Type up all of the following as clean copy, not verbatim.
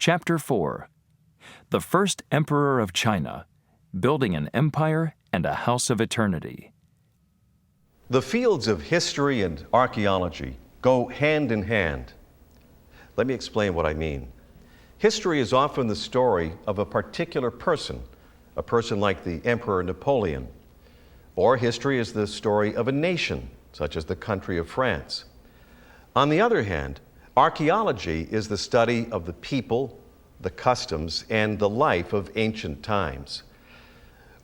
Chapter 4. The First Emperor of China, Building an Empire and a House of Eternity. The fields of history and archaeology go hand in hand. Let me explain what I mean. History is often the story of a particular person, a person like the Emperor Napoleon. Or history is the story of a nation, such as the country of France. On the other hand, archaeology is the study of the people, the customs, and the life of ancient times.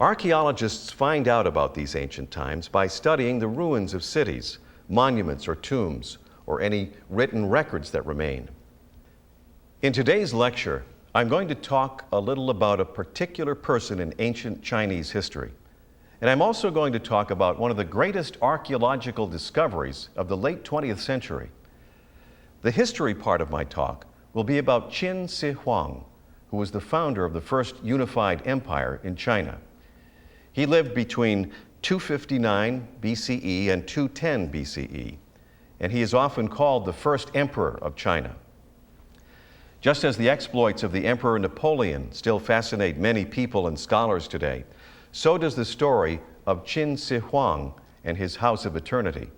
Archaeologists find out about these ancient times by studying the ruins of cities, monuments or tombs, or any written records that remain. In today's lecture, I'm going to talk a little about a particular person in ancient Chinese history. And I'm also going to talk about one of the greatest archaeological discoveries of the late 20th century. The history part of my talk will be about Qin Shi Huang, who was the founder of the first unified empire in China. He lived between 259 BCE and 210 BCE, and he is often called the first emperor of China. Just as the exploits of the Emperor Napoleon still fascinate many people and scholars today, so does the story of Qin Shi Huang and his House of Eternity.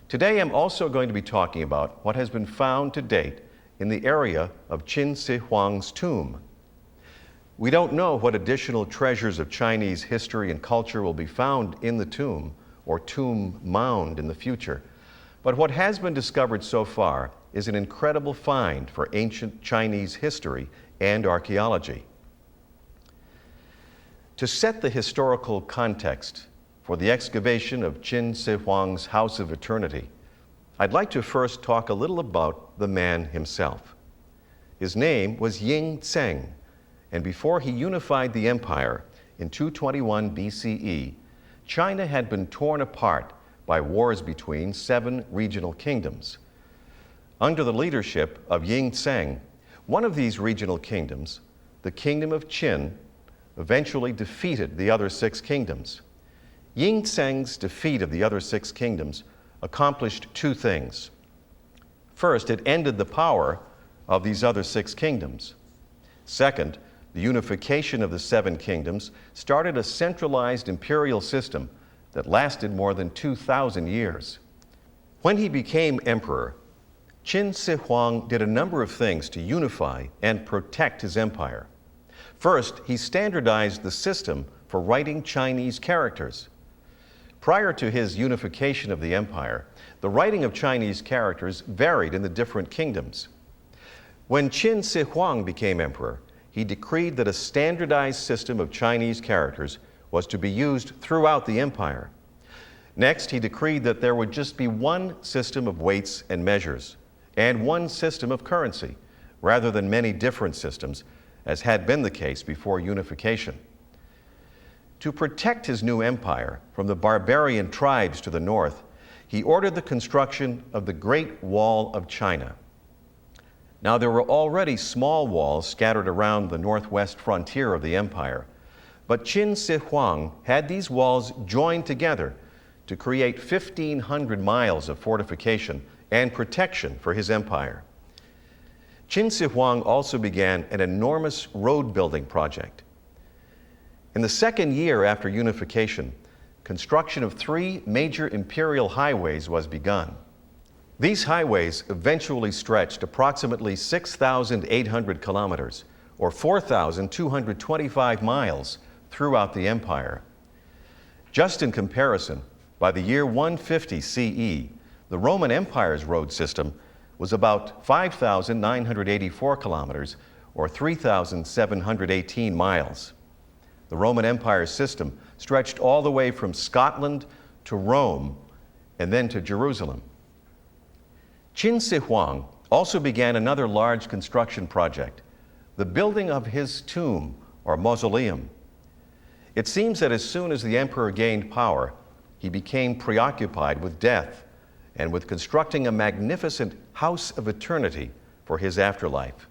Today I'm also going to be talking about what has been found to date in the area of Qin Shi Huang's tomb. We don't know what additional treasures of Chinese history and culture will be found in the tomb or tomb mound in the future, but what has been discovered so far is an incredible find for ancient Chinese history and archaeology. To set the historical context for the excavation of Qin Shi Huang's House of Eternity, I'd like to first talk a little about the man himself. His name was Ying Tseng, and before he unified the empire in 221 BCE, China had been torn apart by wars between 7 regional kingdoms. Under the leadership of Ying Tseng, one of these regional kingdoms, the Kingdom of Qin, eventually defeated the other 6 kingdoms. Ying Tseng's defeat of the other 6 kingdoms accomplished 2 things. First, it ended the power of these other 6 kingdoms. Second, the unification of the 7 kingdoms started a centralized imperial system that lasted more than 2,000 years. When he became emperor, Qin Shi Huang did a number of things to unify and protect his empire. First, he standardized the system for writing Chinese characters. Prior to his unification of the empire, the writing of Chinese characters varied in the different kingdoms. When Qin Shi Huang became emperor, he decreed that a standardized system of Chinese characters was to be used throughout the empire. Next, he decreed that there would just be one system of weights and measures, and one system of currency, rather than many different systems, as had been the case before unification. To protect his new empire from the barbarian tribes to the north, he ordered the construction of the Great Wall of China. Now, there were already small walls scattered around the northwest frontier of the empire, but Qin Shi Huang had these walls joined together to create 1,500 miles of fortification and protection for his empire. Qin Shi Huang also began an enormous road building project. In the second year after unification, construction of 3 major imperial highways was begun. These highways eventually stretched approximately 6,800 kilometers, or 4,225 miles, throughout the empire. Just in comparison, by the year 150 CE, the Roman Empire's road system was about 5,984 kilometers, or 3,718 miles. The Roman Empire's system stretched all the way from Scotland to Rome and then to Jerusalem. Qin Shi Huang also began another large construction project, the building of his tomb or mausoleum. It seems that as soon as the emperor gained power, he became preoccupied with death and with constructing a magnificent House of Eternity for his afterlife.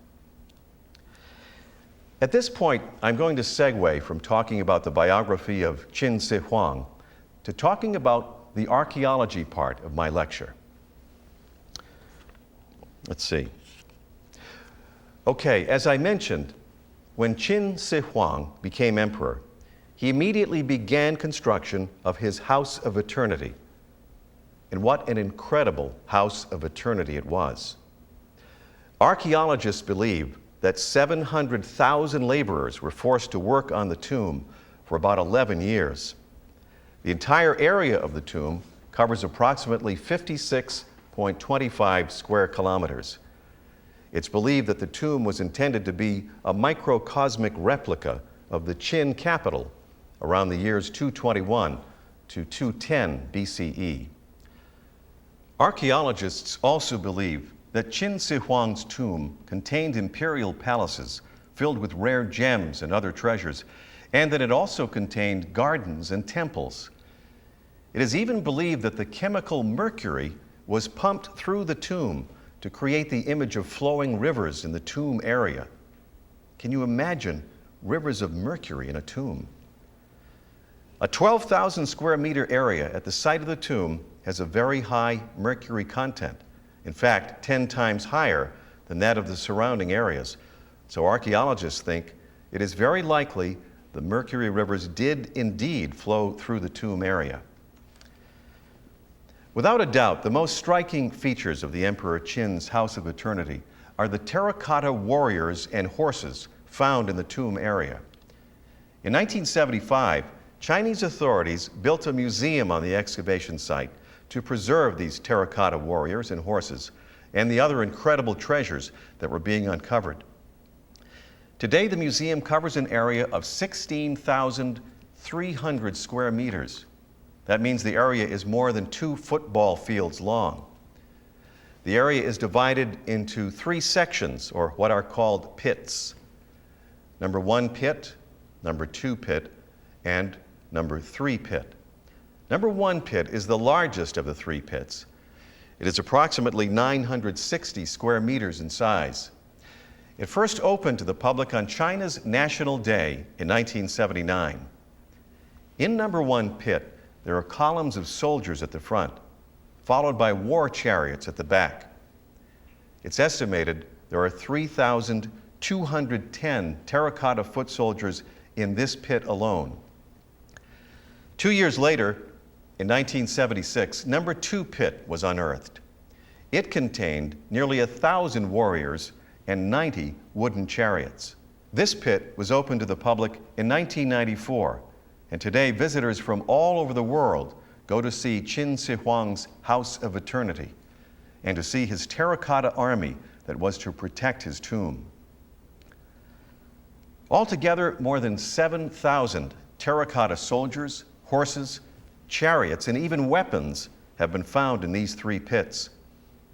At this point, I'm going to segue from talking about the biography of Qin Shi Huang to talking about the archaeology part of my lecture. Let's see. Okay, as I mentioned, when Qin Shi Huang became emperor, he immediately began construction of his House of Eternity. And what an incredible House of Eternity it was. Archaeologists believe that 700,000 laborers were forced to work on the tomb for about 11 years. The entire area of the tomb covers approximately 56.25 square kilometers. It's believed that the tomb was intended to be a microcosmic replica of the Qin capital around the years 221 to 210 BCE. Archaeologists also believe that Qin Shi Huang's tomb contained imperial palaces filled with rare gems and other treasures, and that it also contained gardens and temples. It is even believed that the chemical mercury was pumped through the tomb to create the image of flowing rivers in the tomb area. Can you imagine rivers of mercury in a tomb? A 12,000 square meter area at the site of the tomb has a very high mercury content. In fact, 10 times higher than that of the surrounding areas. So archaeologists think it is very likely the mercury rivers did indeed flow through the tomb area. Without a doubt, the most striking features of the Emperor Qin's House of Eternity are the terracotta warriors and horses found in the tomb area. In 1975, Chinese authorities built a museum on the excavation site to preserve these terracotta warriors and horses and the other incredible treasures that were being uncovered. Today, the museum covers an area of 16,300 square meters. That means the area is more than 2 football fields long. The area is divided into 3 sections, or what are called pits. Number 1 pit, number 2 pit, and number 3 pit. Number 1 pit is the largest of the 3 pits. It is approximately 960 square meters in size. It first opened to the public on China's National Day in 1979. In number 1 pit, there are columns of soldiers at the front, followed by war chariots at the back. It's estimated there are 3,210 terracotta foot soldiers in this pit alone. 2 years later, in 1976, number 2 pit was unearthed. It contained nearly 1,000 warriors and 90 wooden chariots. This pit was opened to the public in 1994, and today visitors from all over the world go to see Qin Shi Huang's House of Eternity and to see his terracotta army that was to protect his tomb. Altogether, more than 7,000 terracotta soldiers, horses, chariots, and even weapons have been found in these 3 pits,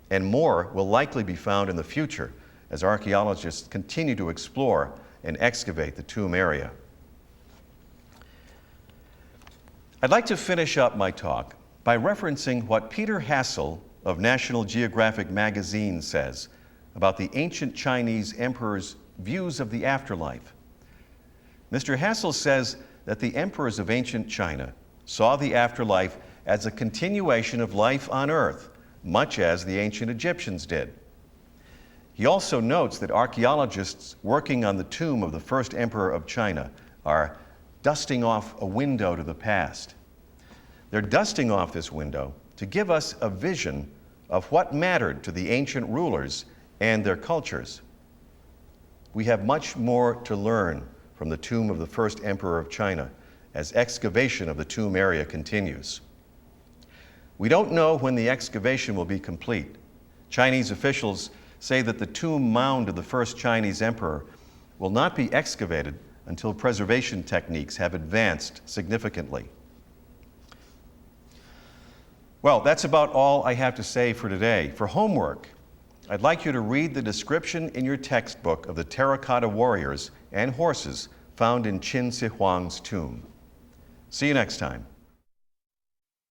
and more will likely be found in the future as archaeologists continue to explore and excavate the tomb area. I'd like to finish up my talk by referencing what Peter Hassel of National Geographic magazine says about the ancient Chinese emperor's views of the afterlife. Mr. Hassel says that the emperors of ancient China saw the afterlife as a continuation of life on earth, much as the ancient Egyptians did. He also notes that archaeologists working on the tomb of the first emperor of China are dusting off a window to the past. They're dusting off this window to give us a vision of what mattered to the ancient rulers and their cultures. We have much more to learn from the tomb of the first emperor of China as excavation of the tomb area continues. We don't know when the excavation will be complete. Chinese officials say that the tomb mound of the first Chinese emperor will not be excavated until preservation techniques have advanced significantly. Well, that's about all I have to say for today. For homework, I'd like you to read the description in your textbook of the terracotta warriors and horses found in Qin Shi Huang's tomb. See you next time.